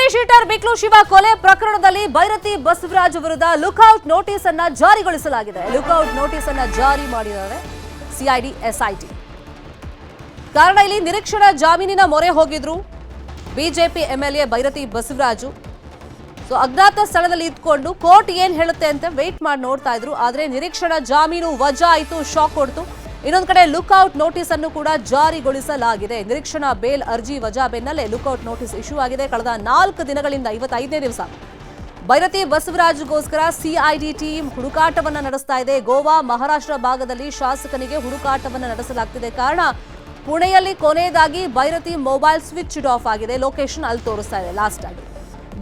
Rowdy sheeter ಬಿಕ್ಲು Shiva ಕೊಲೆ ಪ್ರಕರಣದಲ್ಲಿ ಭೈರತಿ ಬಸವರಾಜ್ ವಿರುದ್ಧ ಲುಕ್ಔಟ್ ನೋಟಿಸ್ ಅನ್ನ ಜಾರಿಗೊಳಿಸಲಾಗಿದೆ. ಲುಕ್ಔಟ್ ನೋಟಿಸ್ ಅನ್ನ ಜಾರಿ ಮಾಡಿದ್ದಾರೆ ಸಿಐಡಿ ಎಸ್ಐಟಿ. ಕಾರಣ ಇಲ್ಲಿ ನಿರೀಕ್ಷಣಾ ಜಾಮೀನಿನ ಮೊರೆ ಹೋಗಿದ್ರು ಬಿಜೆಪಿ ಎಂಎಲ್ಎ ಭೈರತಿ ಬಸವರಾಜು. ಅಜ್ಞಾತ ಸ್ಥಳದಲ್ಲಿ ಇದ್ಕೊಂಡು ಕೋರ್ಟ್ ಏನ್ ಹೇಳುತ್ತೆ ಅಂತ ವೇಟ್ ಮಾಡಿ ನೋಡ್ತಾ ಇದ್ರು. ಆದ್ರೆ ನಿರೀಕ್ಷಣಾ ಜಾಮೀನು ವಜಾ ಆಯಿತು, ಶಾಕ್ ಕೊಡ್ತು. ಇನ್ನೊಂದು ಕಡೆ ಲುಕ್ಔಟ್ ನೋಟಿಸ್ ಅನ್ನು ಕೂಡ ಜಾರಿಗೊಳಿಸಲಾಗಿದೆ. ನಿರೀಕ್ಷಣಾ ಬೇಲ್ ಅರ್ಜಿ ವಜಾ ಬೆನ್ನಲ್ಲೇ ಲುಕ್ಔಟ್ ನೋಟಿಸ್ ಇಶ್ಯೂ ಆಗಿದೆ. ಕಳೆದ 4 ದಿನಗಳಿಂದ 55ನೇ ದಿವಸ ಭೈರತಿ ಬಸವರಾಜ್ಗೋಸ್ಕರ ಸಿಐಡಿ ಟೀಮ್ ಹುಡುಕಾಟವನ್ನ ನಡೆಸ್ತಾ ಇದೆ. ಗೋವಾ, ಮಹಾರಾಷ್ಟ್ರ ಭಾಗದಲ್ಲಿ ಶಾಸಕನಿಗೆ ಹುಡುಕಾಟವನ್ನ ನಡೆಸಲಾಗ್ತಿದೆ. ಕಾರಣ ಪುಣೆಯಲ್ಲಿ ಕೊನೆಯದಾಗಿ ಭೈರತಿ ಮೊಬೈಲ್ ಸ್ವಿಚ್ ಆಫ್ ಆಗಿದೆ. ಲೊಕೇಶನ್ ಅಲ್ಲಿ ತೋರಿಸ್ತಾ ಇದೆ. ಲಾಸ್ಟ್ ಆಗಿ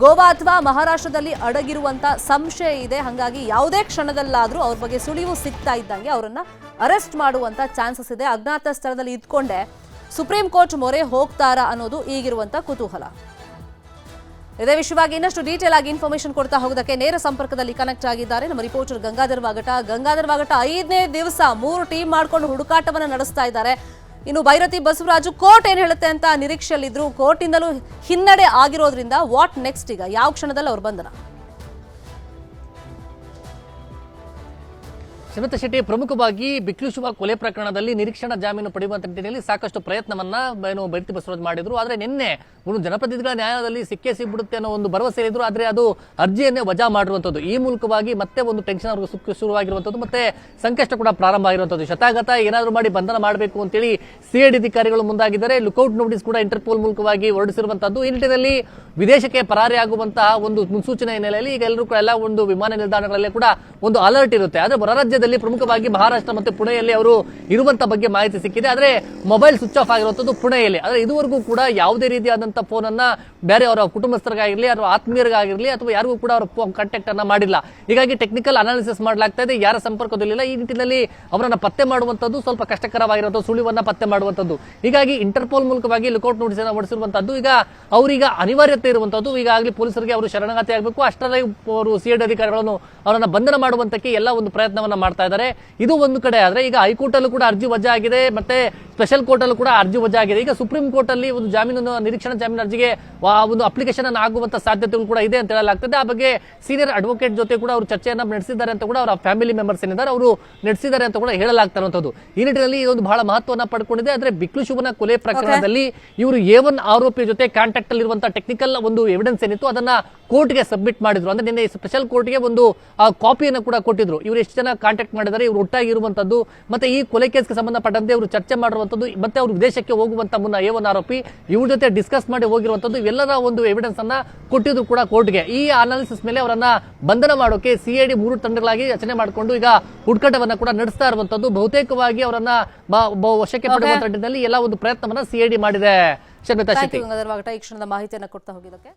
ಗೋವಾ ಅಥವಾ ಮಹಾರಾಷ್ಟ್ರದಲ್ಲಿ ಅಡಗಿರುವಂತ ಸಂಶಯ ಇದೆ. ಹಾಗಾಗಿ ಯಾವುದೇ ಕ್ಷಣದಲ್ಲಾದ್ರೂ ಅವ್ರ ಬಗ್ಗೆ ಸುಳಿವು ಸಿಗ್ತಾ ಇದ್ದಂಗೆ ಅವರನ್ನ ಅರೆಸ್ಟ್ ಮಾಡುವಂತ ಚಾನ್ಸಸ್ ಇದೆ. ಅಜ್ಞಾತ ಸ್ಥಳದಲ್ಲಿ ಇದ್ಕೊಂಡೆ ಸುಪ್ರೀಂ ಕೋರ್ಟ್ ಮೊರೆ ಹೋಗ್ತಾರಾ ಅನ್ನೋದು ಈಗಿರುವಂತ ಕುತೂಹಲ. ಇದೇ ವಿಷಯವಾಗಿ ಇನ್ನಷ್ಟು ಡೀಟೇಲ್ ಆಗಿ ಇನ್ಫಾರ್ಮೇಶನ್ ಕೊಡ್ತಾ ಹೋಗೋದಕ್ಕೆ ನೇರ ಸಂಪರ್ಕದಲ್ಲಿ ಕನೆಕ್ಟ್ ಆಗಿದ್ದಾರೆ ನಮ್ಮ ರಿಪೋರ್ಟರ್ ಗಂಗಾಧರ್ ವಾಗಟ. 5ನೇ ದಿವಸ 3 ಟೀಮ್ ಮಾಡ್ಕೊಂಡು ಹುಡುಕಾಟವನ್ನ ನಡೆಸ್ತಾ ಇದ್ದಾರೆ. ಇನ್ನು ಭೈರತಿ ಬಸವರಾಜು ಕೋರ್ಟ್ ಏನ್ ಹೇಳುತ್ತೆ ಅಂತ ನಿರೀಕ್ಷೆಯಲ್ಲಿದ್ರು. ಕೋರ್ಟ್ ಇಂದಲೂ ಹಿನ್ನಡೆ ಆಗಿರೋದ್ರಿಂದ ವಾಟ್ ನೆಕ್ಸ್ಟ್, ಈಗ ಯಾವ ಕ್ಷಣದಲ್ಲಿ ಅವ್ರು ಬಂಧನ? ಶಮಿತಾ ಶೆಟ್ಟಿ, ಪ್ರಮುಖವಾಗಿ ಬಿಕ್ಲು ಶಿವ ಕೊಲೆ ಪ್ರಕರಣದಲ್ಲಿ ನಿರೀಕ್ಷಣಾ ಜಾಮೀನು ಪಡೆಯುವಂತ ನಿಟ್ಟಿನಲ್ಲಿ ಸಾಕಷ್ಟು ಪ್ರಯತ್ನವನ್ನ ಭೈರತಿ ಬಸವರಾಜ್ ಮಾಡಿದ್ರು. ಆದ್ರೆ ನಿನ್ನೆ ಜನಪ್ರತಿನಿಧಿಗಳ ನ್ಯಾಯಾಲಯದಲ್ಲಿ ಸಿಕ್ಕೇ ಸಿಗ್ಬಿಡುತ್ತೆ ಅನ್ನೋ ಒಂದು ಭರವಸೆ ಇದ್ರು. ಆದ್ರೆ ಅದು ಅರ್ಜಿಯನ್ನೇ ವಜಾ ಮಾಡಿರುವಂತದ್ದು. ಈ ಮೂಲಕವಾಗಿ ಮತ್ತೆ ಒಂದು ಟೆನ್ಷನ್ ಅವ್ರಿಗೆ ಶುರುವಾಗಿರುವಂತದ್ದು, ಮತ್ತೆ ಸಂಕಷ್ಟ ಕೂಡ ಪ್ರಾರಂಭ ಆಗಿರುವಂತದ್ದು. ಶತಾಗತ ಏನಾದ್ರು ಮಾಡಿ ಬಂಧನ ಮಾಡಬೇಕು ಅಂತೇಳಿ ಸಿಐಡಿ ಅಧಿಕಾರಿಗಳು ಮುಂದಾಗಿದ್ದಾರೆ. ಲುಕ್ಔಟ್ ನೋಟಿಸ್ ಕೂಡ ಇಂಟರ್ಪೋಲ್ ಮೂಲಕವಾಗಿ ಹೊರಡಿಸಿರುವಂತದ್ದು. ಈ ನಿಟ್ಟಿನಲ್ಲಿ ವಿದೇಶಕ್ಕೆ ಪರಾರಿಯಾಗುವಂತಹ ಒಂದು ಮುನ್ಸೂಚನೆ ಹಿನ್ನೆಲೆಯಲ್ಲಿ ಈಗ ಎಲ್ಲರೂ ಕೂಡ ಎಲ್ಲ ಒಂದು ವಿಮಾನ ನಿಲ್ದಾಣಗಳಲ್ಲಿ ಕೂಡ ಒಂದು ಅಲರ್ಟ್ ಇರುತ್ತೆ. ಆದ್ರೆ ಹೊರ ರಾಜ್ಯದಲ್ಲಿ ಪ್ರಮುಖವಾಗಿ ಮಹಾರಾಷ್ಟ್ರ ಮತ್ತೆ ಪುಣೆಯಲ್ಲಿ ಅವರು ಇರುವಂತ ಬಗ್ಗೆ ಮಾಹಿತಿ ಸಿಕ್ಕಿದೆ. ಆದ್ರೆ ಮೊಬೈಲ್ ಸ್ವಿಚ್ ಆಫ್ ಆಗಿರುವಂತದ್ದು ಪುಣೆಯಲ್ಲಿ. ಆದ್ರೆ ಇದುವರೆಗೂ ಕೂಡ ಯಾವುದೇ ರೀತಿಯಾದಂತಹ ಫೋನ್ ಅನ್ನ ಬೇರೆ ಅವರ ಕುಟುಂಬಸ್ಥರಿಗಾಗಿರ್ಲಿ ಅಥವಾ ಆತ್ಮೀಯರಿಗಾಗಿರ್ಲಿ ಅಥವಾ ಯಾರಿಗೂ ಕೂಡ ಅವರ ಕಾಂಟ್ಯಾಕ್ಟ್ ಅನ್ನ ಮಾಡಿಲ್ಲ. ಹೀಗಾಗಿ ಟೆಕ್ನಿಕಲ್ ಅನಾಲಿಸಿಸ್ ಮಾಡಲಾಗ್ತಾ ಇದೆ. ಯಾರ ಸಂಪರ್ಕದಲ್ಲಿಲ್ಲ. ಈ ನಿಟ್ಟಿನಲ್ಲಿ ಅವರನ್ನ ಪತ್ತೆ ಮಾಡುವಂತದ್ದು ಸ್ವಲ್ಪ ಕಷ್ಟಕರವಾಗಿರುವಂತಹ, ಸುಳಿವನ್ನ ಪತ್ತೆ ಮಾಡುವಂತದ್ದು. ಹೀಗಾಗಿ ಇಂಟರ್ಪೋಲ್ ಮೂಲಕವಾಗಿ ಲುಕ್ಔಟ್ ನೋಟಿಸ್ ಅನ್ನು ಹೊರಡಿಸಿರುವಂತದ್ದು. ಈಗ ಅವರಿಗೆ ಅನಿವಾರ್ಯತೆ ಇರುವಂತದ್ದು. ಈಗಾಗಲೇ ಪೊಲೀಸರಿಗೆ ಅವರು ಶರಣಾಗತಿ ಆಗಬೇಕು. ಅಷ್ಟರಲ್ಲಿ ಅವರು ಸಿಐಡಿ ಅಧಿಕಾರಿಗಳನ್ನು ಅವರನ್ನ ಬಂಧನ ಮಾಡುವಂತಕ್ಕೆ ಎಲ್ಲ ಒಂದು ಪ್ರಯತ್ನವನ್ನ ಮಾಡ್ತಾ ಇದ್ದಾರೆ. ಇದು ಒಂದು ಕಡೆ ಆದ್ರೆ ಈಗ ಹೈಕೋರ್ಟ್ ಅಲ್ಲೂ ಕೂಡ ಅರ್ಜಿ ವಜಾ ಆಗಿದೆ, ಮತ್ತೆ ಸ್ಪೆಷಲ್ ಕೋರ್ಟ್ ಅಲ್ಲೂ ಕೂಡ ಅರ್ಜಿ ವಜಾ ಆಗಿದೆ. ಈಗ ಸುಪ್ರೀಂ ಕೋರ್ಟ್ ಅಲ್ಲಿ ಒಂದು ಜಾಮೀನು ನಿರೀಕ್ಷಣಾ ಜಾಮೀನು ಅರ್ಜಿಗೆ ಒಂದು ಅಪ್ಲಿಕೇಶನ್ ಅನ್ನು ಆಗುವಂತ ಸಾಧ್ಯತೆಗಳು ಕೂಡ ಇದೆ ಅಂತ ಹೇಳಲಾಗ್ತದೆ. ಆ ಬಗ್ಗೆ ಸೀನಿಯರ್ ಅಡ್ವೊಕೇಟ್ ಜೊತೆ ಕೂಡ ಅವರು ಚರ್ಚೆಯನ್ನ ನಡೆಸಿದ್ದಾರೆ ಅಂತ ಕೂಡ ಅವರ ಫ್ಯಾಮಿಲಿ ಮೆಂಬರ್ಸ್ ಏನಿದ್ದಾರೆ ಅವರು ನಡೆಸಿದ್ದಾರೆ ಅಂತ ಕೂಡ ಹೇಳಲಾಗ್ತಾ ಇರುವಂತದ್ದು. ಈ ನಿಟ್ಟಿನಲ್ಲಿ ಇದೊಂದು ಬಹಳ ಮಹತ್ವವನ್ನು ಪಡ್ಕೊಂಡಿದೆ. ಆದ್ರೆ ಬಿಕ್ಲು ಶಿವನ ಕೊಲೆ ಪ್ರಕರಣದಲ್ಲಿ ಇವರು A1 ಆರೋಪಿ ಜೊತೆ ಕಾಂಟ್ಯಾಕ್ಟ್ ಅಲ್ಲಿ ಇರುವಂತಹ ಟೆಕ್ನಿಕಲ್ ಒಂದು ಎವಿಡೆನ್ಸ್ ಏನಿತ್ತು ಅದನ್ನ ಕೋರ್ಟ್ಗೆ ಸಬ್ಮಿಟ್ ಮಾಡಿದ್ರು. ಅಂದ್ರೆ ನಿನ್ನೆ ಸ್ಪೆಷಲ್ ಕೋರ್ಟ್ಗೆ ಒಂದು ಕಾಪಿಯನ್ನು ಕೂಡ ಕೊಟ್ಟಿದ್ರು. ಇವರು ಎಷ್ಟು ಜನ ಕಾಂಟ್ಯಾಕ್ಟ್ ಮಾಡಿದ್ದಾರೆ, ಇವರು ಒಟ್ಟಾಗಿ ಇರುವಂತದ್ದು, ಮತ್ತೆ ಈ ಕೊಲೆ ಕೇಸ್ಗೆ ಸಂಬಂಧಪಟ್ಟಂತೆ ಅವರು ಚರ್ಚೆ ಮಾಡಿರುವಂತದ್ದು, ಮತ್ತೆ ಅವರು ವಿದೇಶಕ್ಕೆ ಹೋಗುವಂತ ಮುನ್ನ A1 ಆರೋಪಿ ಇವ್ರ ಜೊತೆ ಡಿಸ್ಕಸ್ ಮಾಡಿ ಹೋಗಿರುವಂತದ್ದು, ಇವೆಲ್ಲರ ಒಂದು ಎವಿಡೆನ್ಸ್ ಅನ್ನ ಕೊಟ್ಟಿದ್ರು ಕೂಡ ಕೋರ್ಟ್ಗೆ. ಈ ಅನಾಲಿಸಿಸ್ ಮೇಲೆ ಅವರನ್ನ ಬಂಧನ ಮಾಡೋಕೆ ಸಿಐಡಿ 3 ತಂಡಗಳಾಗಿ ರಚನೆ ಮಾಡಿಕೊಂಡು ಈಗ ಹುಡುಕಾಟವನ್ನ ಕೂಡ ನಡೆಸ್ತಾ ಇರುವಂತದ್ದು. ಬಹುತೇಕವಾಗಿ ಅವರನ್ನ ವಶಕ್ಕೆ ಪಡೆಯುವಂತ ನಿಟ್ಟಿನಲ್ಲಿ ಎಲ್ಲ ಒಂದು ಪ್ರಯತ್ನವನ್ನ ಸಿಐಡಿ ಮಾಡಿದೆ. ಶಮಿತಾ ಶೆಟ್ಟಿ, ಈ ಕ್ಷಣದ ಮಾಹಿತಿಯನ್ನು ಕೊಡ್ತಾ ಹೋಗಿದ್ದಕ್ಕೆ